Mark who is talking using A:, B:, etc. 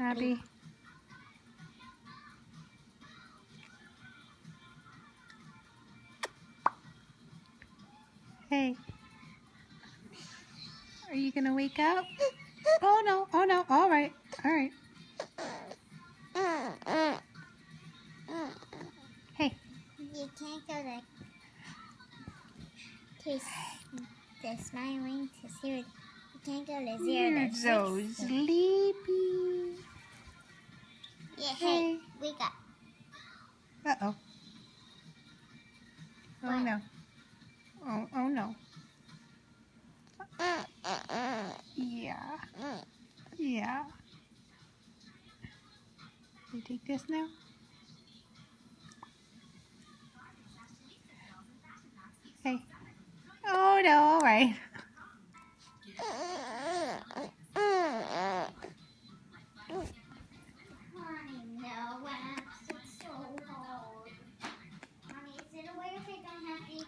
A: Abby. Hey. Are you gonna wake up? Oh no, oh no, alright, alright. Hey.
B: You can't go to smiling to 0. You can't go to 0
A: You're
B: to 6.
A: so sleepy.
B: Yeah, hey, wake up.
A: Uh-oh. Oh
B: What?
A: no. Oh no. Yeah. Yeah. You take this now? Hey. Oh no, alright.
B: Honey, no, it's so hard. Honey, is it aware if I don't have to eat